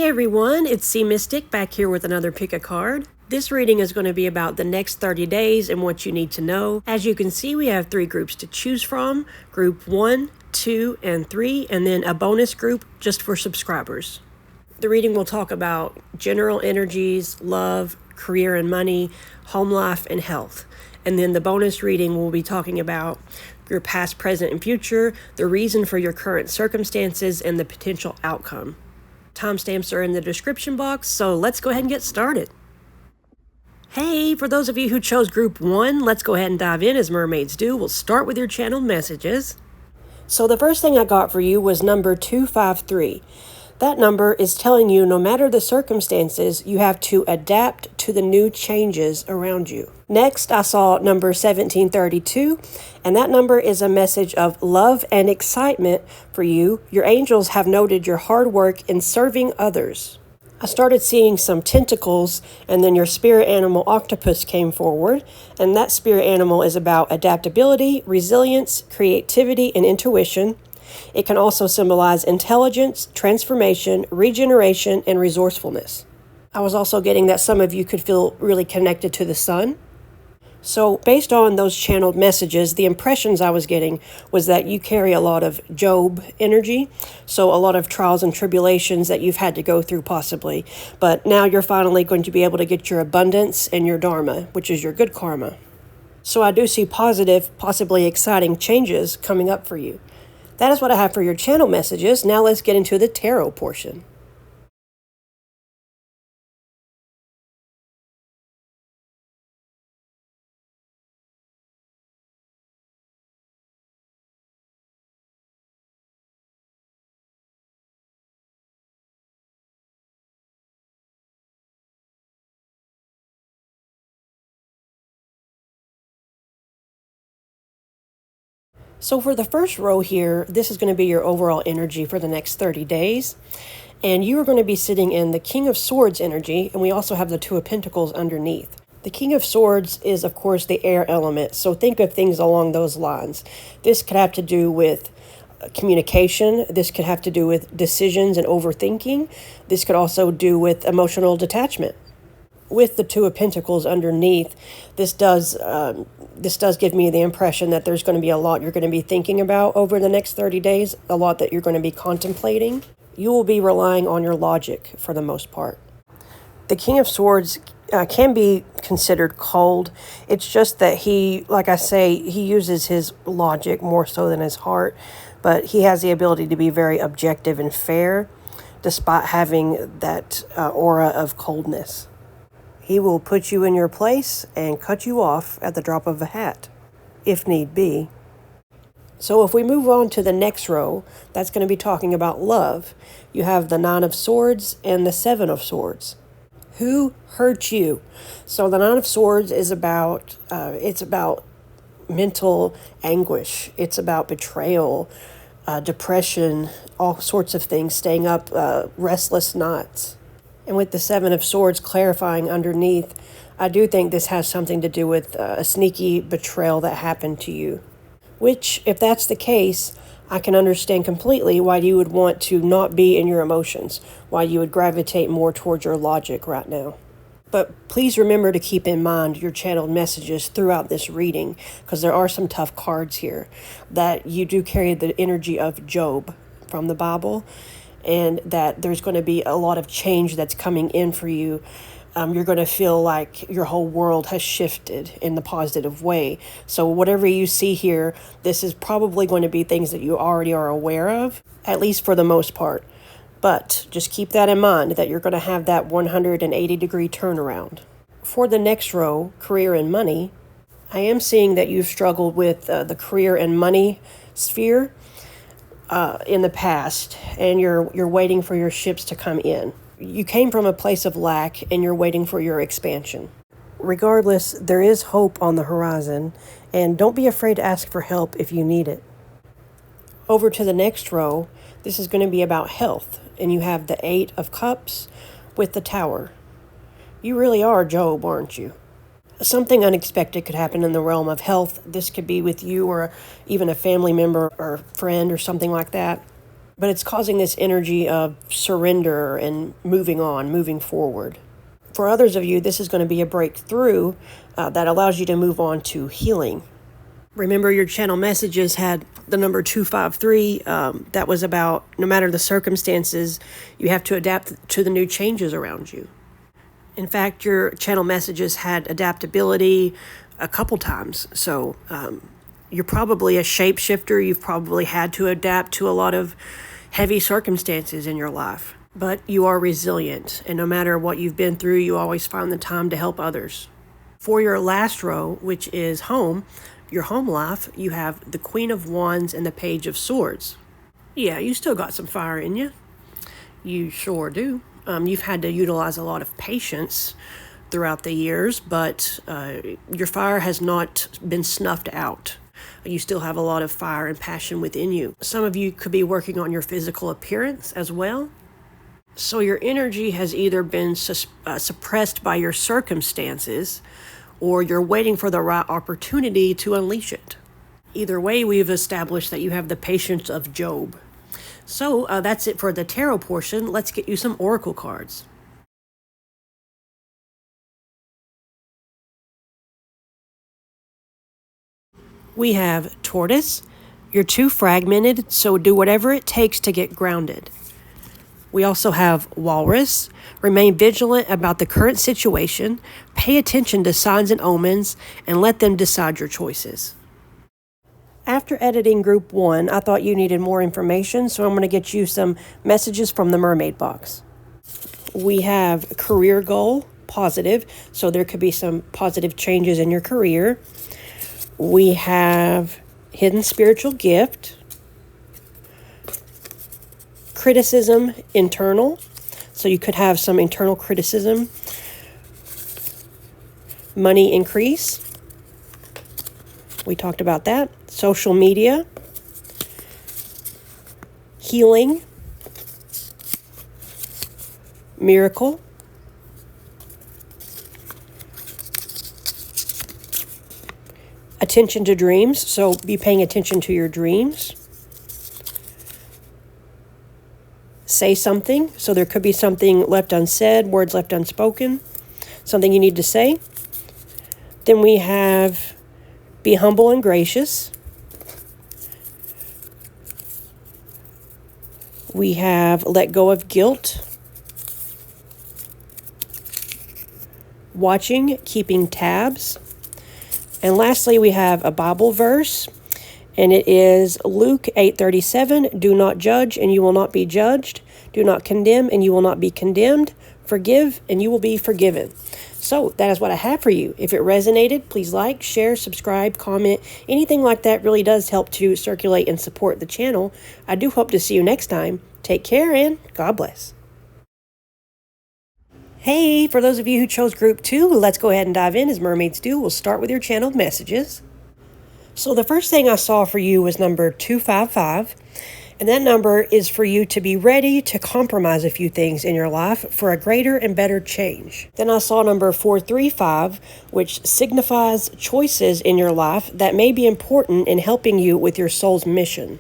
Hey everyone, it's SeaMystic back here with another pick a card. This reading is going to be about the next 30 days and what you need to know. As you can see, we have 3 groups to choose from. Group 1, 2, and 3, and then a bonus group just for subscribers. The reading will talk about general energies, love, career and money, home life, and health. And then the bonus reading will be talking about your past, present, and future, the reason for your current circumstances, and the potential outcome. Timestamps are in the description box, so let's go ahead and get started. Hey, for those of you who chose Group 1, let's go ahead and dive in as mermaids do. We'll start with your channeled messages. So the first thing I got for you was number 253. That number is telling you no matter the circumstances, you have to adapt to the new changes around you. Next, I saw number 1732, and that number is a message of love and excitement for you. Your angels have noted your hard work in serving others. I started seeing some tentacles, and then your spirit animal octopus came forward, and that spirit animal is about adaptability, resilience, creativity, and intuition. It can also symbolize intelligence, transformation, regeneration, and resourcefulness. I was also getting that some of you could feel really connected to the sun. So based on those channeled messages, the impressions I was getting was that you carry a lot of Job energy, so a lot of trials and tribulations that you've had to go through possibly. But now you're finally going to be able to get your abundance and your dharma, which is your good karma. So I do see positive, possibly exciting changes coming up for you. That is what I have for your channel messages. Now let's get into the tarot portion. So for the first row here, this is going to be your overall energy for the next 30 days. And you are going to be sitting in the King of Swords energy, and we also have the Two of Pentacles underneath. The King of Swords is, of course, the air element, so think of things along those lines. This could have to do with communication. This could have to do with decisions and overthinking. This could also do with emotional detachment. With the Two of Pentacles underneath, this does give me the impression that there's going to be a lot you're going to be thinking about over the next 30 days, a lot that you're going to be contemplating. You will be relying on your logic for the most part. The King of Swords can be considered cold. It's just that he, like I say, he uses his logic more so than his heart, but he has the ability to be very objective and fair despite having that aura of coldness. He will put you in your place and cut you off at the drop of a hat, if need be. So if we move on to the next row, that's going to be talking about love. You have the Nine of Swords and the Seven of Swords. Who hurt you? So the Nine of Swords is about, it's about mental anguish. It's about betrayal, depression, all sorts of things, staying up restless nights. And with the Seven of Swords clarifying underneath, I do think this has something to do with a sneaky betrayal that happened to you. Which, if that's the case, I can understand completely why you would want to not be in your emotions, why you would gravitate more towards your logic right now. But please remember to keep in mind your channeled messages throughout this reading, because there are some tough cards here, that you do carry the energy of Job from the Bible, and that there's going to be a lot of change that's coming in for you. You're going to feel like your whole world has shifted in the positive way. So whatever you see here, this is probably going to be things that you already are aware of, at least for the most part. But just keep that in mind, that you're going to have that 180-degree turnaround. For the next row, career and money, I am seeing that you've struggled with the career and money sphere in the past, and you're waiting for your ships to come in. You came from a place of lack, and you're waiting for your expansion. Regardless, there is hope on the horizon, and don't be afraid to ask for help if you need it. Over to the next row, this is going to be about health, and you have the Eight of Cups with the Tower. You really are Job, aren't you? Something unexpected could happen in the realm of health. This could be with you or even a family member or friend or something like that. but it's causing this energy of surrender and moving on, moving forward. For others of you, this is going to be a breakthrough that allows you to move on to healing. Remember, your channel messages had the number 253. That was about no matter the circumstances, you have to adapt to the new changes around you. In fact, your channel messages had adaptability a couple times. So you're probably a shapeshifter. You've probably had to adapt to a lot of heavy circumstances in your life. But you are resilient. And no matter what you've been through, you always find the time to help others. For your last row, which is home, your home life, you have the Queen of Wands and the Page of Swords. Yeah, you still got some fire in you. You sure do. You've had to utilize a lot of patience throughout the years, but your fire has not been snuffed out. You still have a lot of fire and passion within you. Some of you could be working on your physical appearance as well. So your energy has either been suppressed by your circumstances, or you're waiting for the right opportunity to unleash it. Either way, we've established that you have the patience of Job. So that's it for the tarot portion. Let's get you some oracle cards. We have Tortoise. You're too fragmented, so do whatever it takes to get grounded. We also have Walrus. Remain vigilant about the current situation. Pay attention to signs and omens, and let them decide your choices. After editing Group 1, I thought you needed more information, so I'm going to get you some messages from the Mermaid Box. We have Career Goal, positive, so there could be some positive changes in your career. We have Hidden Spiritual Gift. Criticism, internal, so you could have some internal criticism. Money increase. We talked about that. Social media. Healing. Miracle. Attention to dreams, so be paying attention to your dreams. Say something, so there could be something left unsaid, words left unspoken, something you need to say. Then we have be humble and gracious. We have let go of guilt. Watching, keeping tabs. And lastly, we have a Bible verse, and it is Luke 8:37. Do not judge, and you will not be judged. Do not condemn, and you will not be condemned. Forgive, and you will be forgiven. So that is what I have for you. If it resonated, please like, share, subscribe, comment. Anything like that really does help to circulate and support the channel. I do hope to see you next time. Take care, and God bless. Hey, for those of you who chose Group 2, let's go ahead and dive in as mermaids do. We'll start with your channeled messages. So the first thing I saw for you was number 255, and that number is for you to be ready to compromise a few things in your life for a greater and better change. Then I saw number 435, which signifies choices in your life that may be important in helping you with your soul's mission.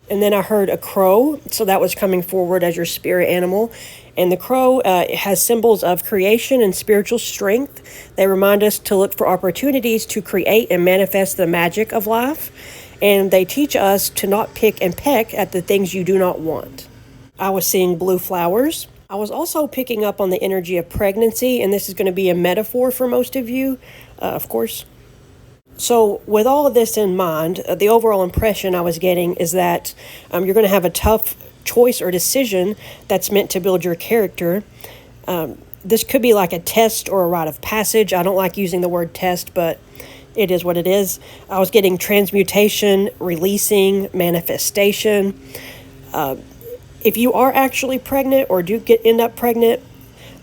And then I heard a crow, so that was coming forward as your spirit animal. And the crow has symbols of creation and spiritual strength. They remind us to look for opportunities to create and manifest the magic of life. And they teach us to not pick and peck at the things you do not want. I was seeing blue flowers. I was also picking up on the energy of pregnancy, and this is going to be a metaphor for most of you, of course. So with all of this in mind, the overall impression I was getting is that you're going to have a tough choice or decision that's meant to build your character. This could be like a test or a rite of passage. I don't like using the word test, but it is what it is. I was getting transmutation, releasing, manifestation. If you are actually pregnant or do end up pregnant,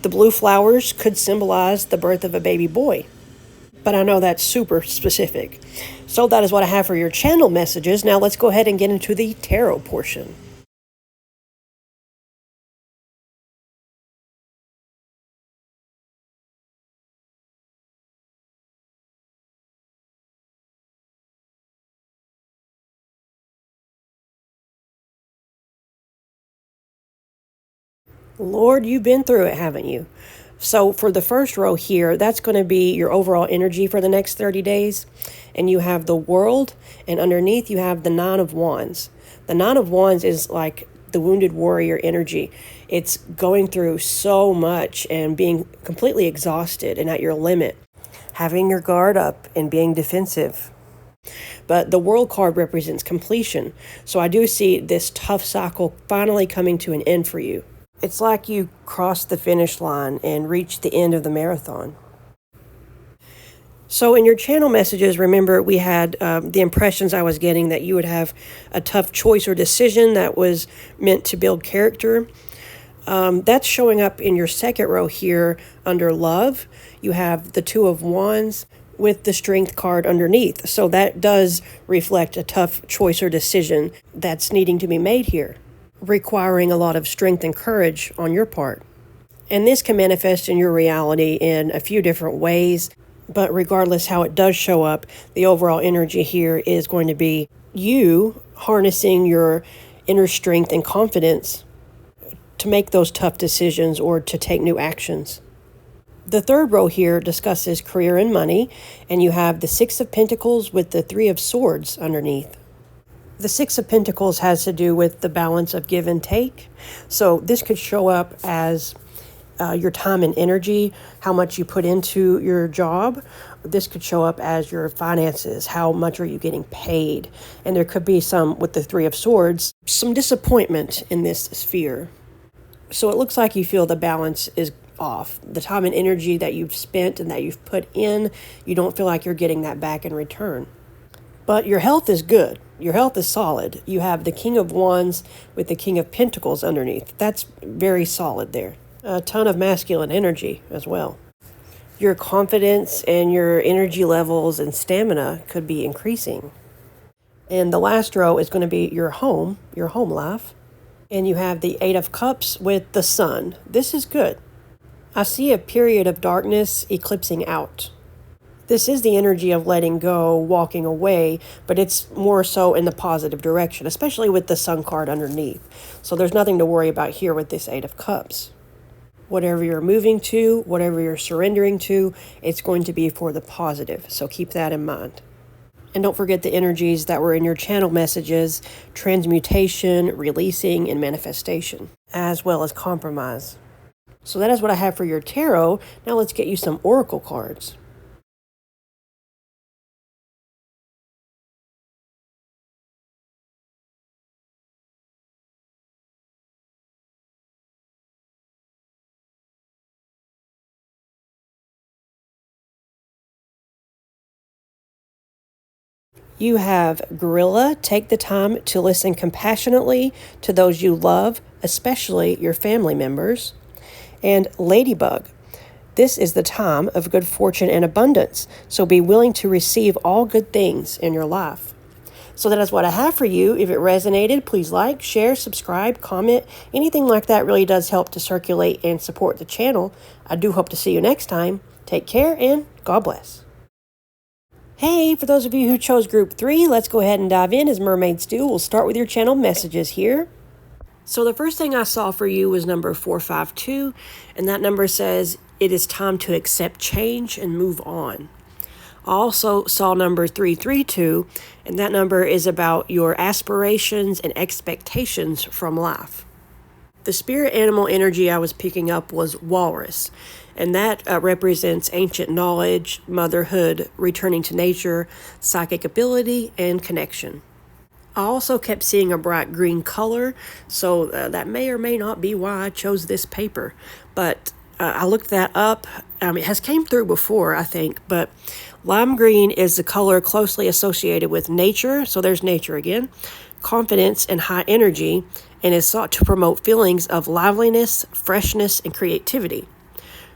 the blue flowers could symbolize the birth of a baby boy. But I know that's super specific. So that is what I have for your channel messages. Now let's go ahead and get into the tarot portion. Lord, you've been through it, haven't you? So for the first row here, that's going to be your overall energy for the next 30 days. And you have the world, and underneath you have the Nine of Wands. The Nine of Wands is like the wounded warrior energy. It's going through so much and being completely exhausted and at your limit, having your guard up and being defensive. But the World card represents completion. So I do see this tough cycle finally coming to an end for you. It's like you crossed the finish line and reached the end of the marathon. So in your channel messages, remember we had the impressions I was getting that you would have a tough choice or decision that was meant to build character. That's showing up in your second row here under love. You have the Two of Wands with the Strength card underneath. So that does reflect a tough choice or decision that's needing to be made here, requiring a lot of strength and courage on your part. And this can manifest in your reality in a few different ways, but regardless how it does show up, the overall energy here is going to be you harnessing your inner strength and confidence to make those tough decisions or to take new actions. The third row here discusses career and money, and you have the Six of Pentacles with the Three of Swords underneath. The Six of Pentacles has to do with the balance of give and take. So this could show up as your time and energy, how much you put into your job. This could show up as your finances, how much are you getting paid. And there could be some, with the Three of Swords, some disappointment in this sphere. So it looks like you feel the balance is off. The time and energy that you've spent and that you've put in, you don't feel like you're getting that back in return. But your health is good. Your health is solid. You have the King of Wands with the King of Pentacles underneath. That's very solid there. A ton of masculine energy as well. Your confidence and your energy levels and stamina could be increasing. And the last row is going to be your home life. And you have the Eight of Cups with the Sun. This is good. I see a period of darkness eclipsing out. This is the energy of letting go, walking away, but it's more so in the positive direction, especially with the Sun card underneath. So there's nothing to worry about here with this Eight of Cups. Whatever you're moving to, whatever you're surrendering to, it's going to be for the positive. So keep that in mind. And don't forget the energies that were in your channel messages: transmutation, releasing, and manifestation, as well as compromise. So that is what I have for your tarot. Now let's get you some oracle cards. You have Gorilla. Take the time to listen compassionately to those you love, especially your family members. And Ladybug. This is the time of good fortune and abundance, so be willing to receive all good things in your life. So that is what I have for you. If it resonated, please like, share, subscribe, comment. Anything like that really does help to circulate and support the channel. I do hope to see you next time. Take care and God bless. Hey, for those of you who chose Group 3, let's go ahead and dive in as mermaids do. We'll start with your channel messages here. So the first thing I saw for you was number 452, and that number says it is time to accept change and move on. I also saw number 332, and that number is about your aspirations and expectations from life. The spirit animal energy I was picking up was walrus, and that represents ancient knowledge, motherhood, returning to nature, psychic ability, and connection. I also kept seeing a bright green color, so that may or may not be why I chose this paper. But I looked that up. It has came through before, I think, but lime green is the color closely associated with nature, so there's nature again, confidence, and high energy, and is sought to promote feelings of liveliness, freshness, and creativity.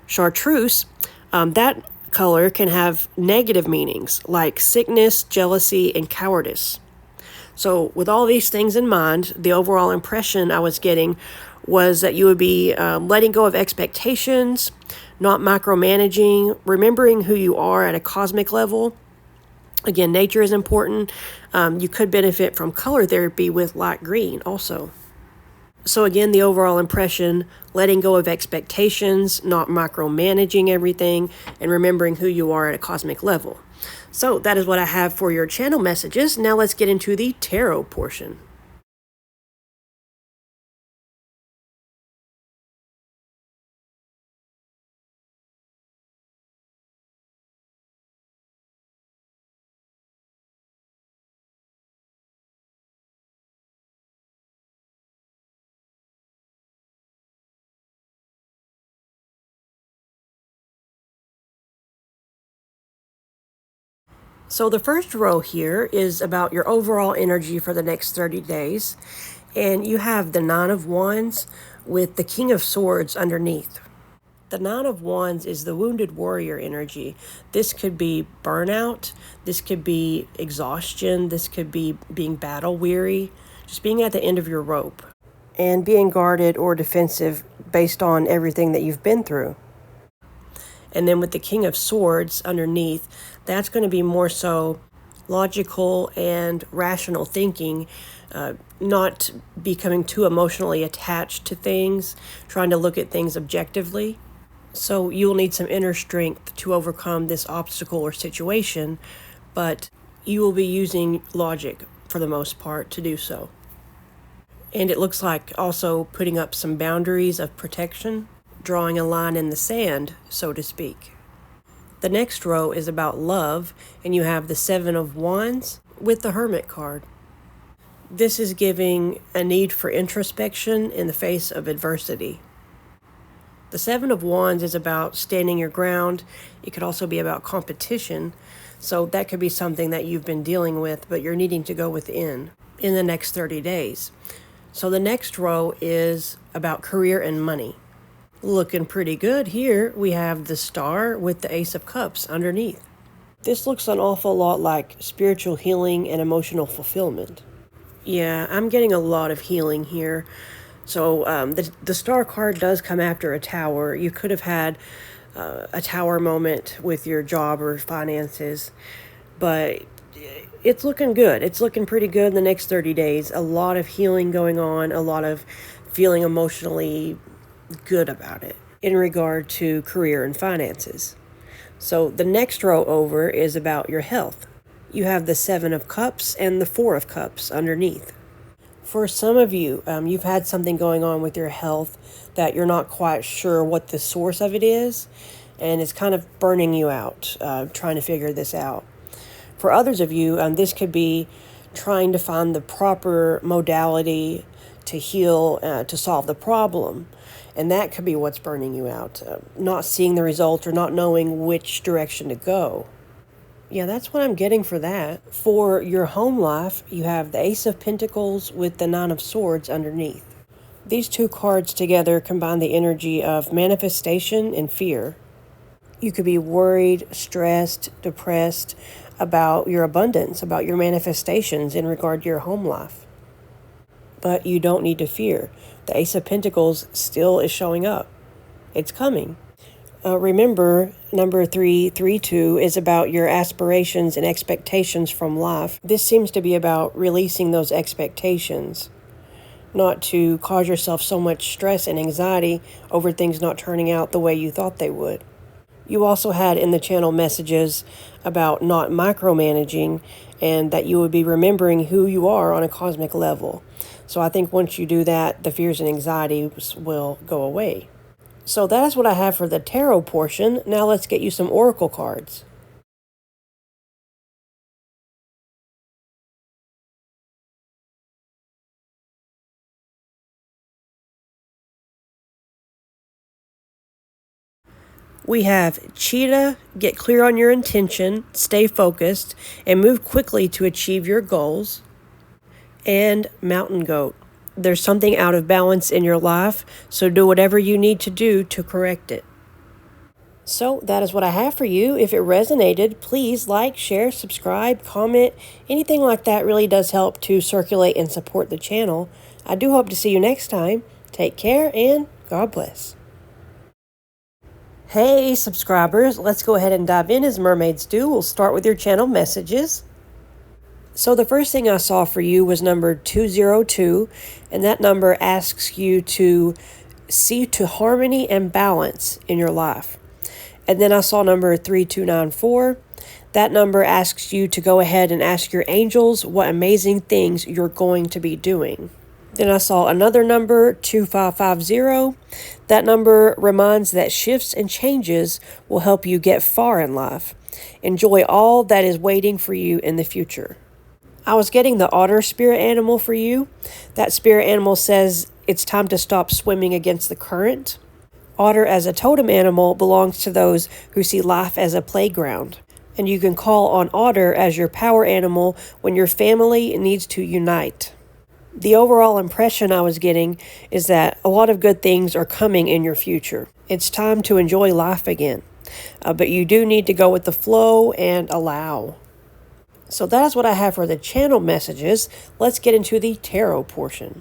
Chartreuse, that color can have negative meanings like sickness, jealousy, and cowardice. So with all these things in mind, the overall impression I was getting was that you would be letting go of expectations, not micromanaging, remembering who you are at a cosmic level. Again, nature is important. You could benefit from color therapy with light green also. So again, the overall impression, letting go of expectations, not micromanaging everything, and remembering who you are at a cosmic level. So that is what I have for your channel messages. Now let's get into the tarot portion. So the first row here is about your overall energy for the next 30 days. And you have the Nine of Wands with the King of Swords underneath. The Nine of Wands is the wounded warrior energy. This could be burnout. This could be exhaustion. This could be being battle weary, just being at the end of your rope and being guarded or defensive based on everything that you've been through. And then with the King of Swords underneath, that's going to be more so logical and rational thinking, not becoming too emotionally attached to things, trying to look at things objectively. So you'll need some inner strength to overcome this obstacle or situation, but you will be using logic for the most part to do so. And it looks like also putting up some boundaries of protection, drawing a line in the sand, so to speak. The next row is about love, and you have the Seven of Wands with the Hermit card. This is giving a need for introspection in the face of adversity. The Seven of Wands is about standing your ground. It could also be about competition, so that could be something that you've been dealing with, but you're needing to go within in the next 30 days. So the next row is about career and money. Looking pretty good here. We have the Star with the Ace of Cups underneath. This looks an awful lot like spiritual healing and emotional fulfillment. Yeah, I'm getting a lot of healing here. So the Star card does come after a Tower. You could have had a Tower moment with your job or finances, but it's looking good. It's looking pretty good in the next 30 days. A lot of healing going on, a lot of feeling emotionally good about it in regard to career and finances. So the next row over is about your health. You have the Seven of Cups and the Four of Cups underneath. For some of you, you've had something going on with your health that you're not quite sure what the source of it is, and it's kind of burning you out, trying to figure this out. For others of you, this could be trying to find the proper modality to heal, to solve the problem. And that could be what's burning you out, not seeing the result or not knowing which direction to go. Yeah, that's what I'm getting for that. For your home life, you have the Ace of Pentacles with the Nine of Swords underneath. These two cards together combine the energy of manifestation and fear. You could be worried, stressed, depressed about your abundance, about your manifestations in regard to your home life. But you don't need to fear. The Ace of Pentacles still is showing up. It's coming. Remember, number 332 is about your aspirations and expectations from life. This seems to be about releasing those expectations, not to cause yourself so much stress and anxiety over things not turning out the way you thought they would. You also had in the channel messages about not micromanaging and that you would be remembering who you are on a cosmic level. So I think once you do that, the fears and anxieties will go away. So that is what I have for the tarot portion. Now let's get you some oracle cards. We have Cheetah, get clear on your intention, stay focused, and move quickly to achieve your goals. And Mountain Goat, there's something out of balance in your life, so do whatever you need to do to correct it. So that is what I have for you. If it resonated, please like, share, subscribe, comment. Anything like that really does help to circulate and support the channel. I do hope to see you next time. Take care and God bless. Hey subscribers, let's go ahead and dive in as mermaids do. We'll start with your channel messages. So the first thing I saw for you was number 202, and that number asks you to see to harmony and balance in your life. And then I saw number 3294. That number asks you to go ahead and ask your angels what amazing things you're going to be doing. Then I saw another number, 2550. That number reminds that shifts and changes will help you get far in life. Enjoy all that is waiting for you in the future. I was getting the otter spirit animal for you. That spirit animal says it's time to stop swimming against the current. Otter as a totem animal belongs to those who see life as a playground. And you can call on otter as your power animal when your family needs to unite. The overall impression I was getting is that a lot of good things are coming in your future. It's time to enjoy life again. But you do need to go with the flow and allow. So that is what I have for the channel messages. Let's get into the tarot portion.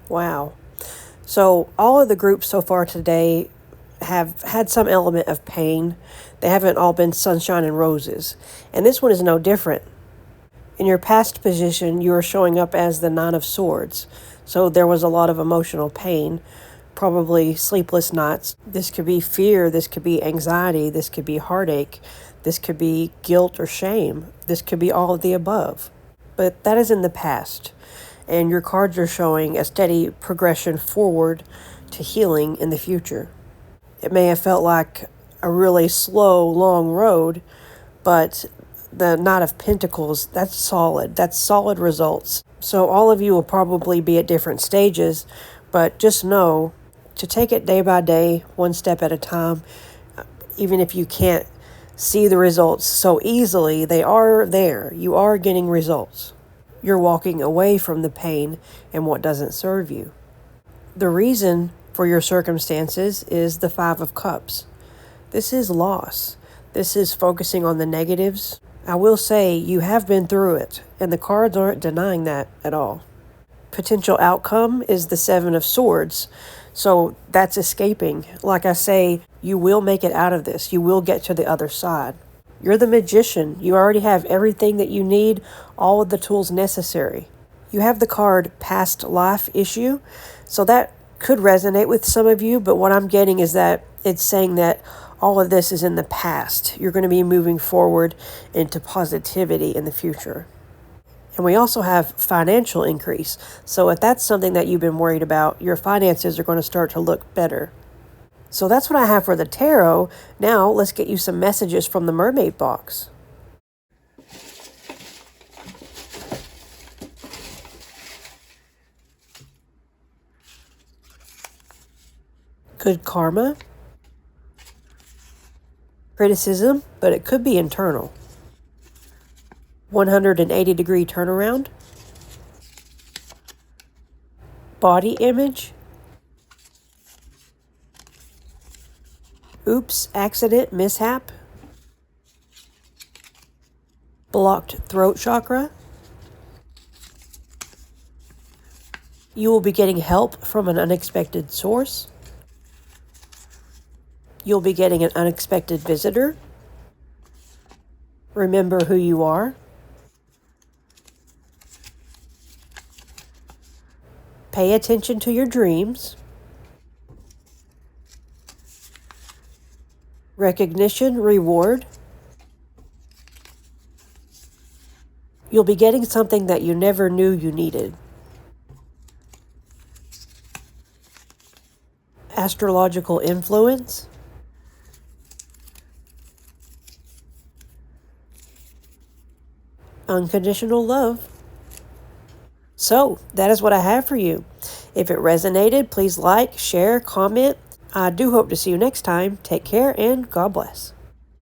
Wow. So all of the groups so far today have had some element of pain. They haven't all been sunshine and roses. And this one is no different. In your past position, you are showing up as the Nine of Swords. So there was a lot of emotional pain, probably sleepless nights. This could be fear. This could be anxiety. This could be heartache. This could be guilt or shame. This could be all of the above. But that is in the past. And your cards are showing a steady progression forward to healing in the future. It may have felt like a really slow, long road, but the Knight of Pentacles, that's solid. That's solid results. So all of you will probably be at different stages, but just know to take it day by day, one step at a time. Even if you can't see the results so easily, they are there. You are getting results. You're walking away from the pain and what doesn't serve you. The reason for your circumstances is the Five of Cups. This is loss. This is focusing on the negatives. I will say you have been through it, and the cards aren't denying that at all. Potential outcome is the Seven of Swords. So that's escaping. Like I say, you will make it out of this. You will get to the other side. You're the magician. You already have everything that you need, all of the tools necessary. You have the card past life issue, so that could resonate with some of you, but what I'm getting is that it's saying that all of this is in the past. You're going to be moving forward into positivity in the future. And we also have financial increase. So if that's something that you've been worried about, your finances are going to start to look better. So that's what I have for the tarot. Now let's get you some messages from the mermaid box. Good karma. Criticism, but it could be internal. 180-degree turnaround. Body image. Oops, accident, mishap. Blocked throat chakra. You will be getting help from an unexpected source. You'll be getting an unexpected visitor. Remember who you are. Pay attention to your dreams. Recognition, reward. You'll be getting something that you never knew you needed. Astrological influence. Unconditional love. So, that is what I have for you. If it resonated, please like, share, comment. I do hope to see you next time. Take care and God bless.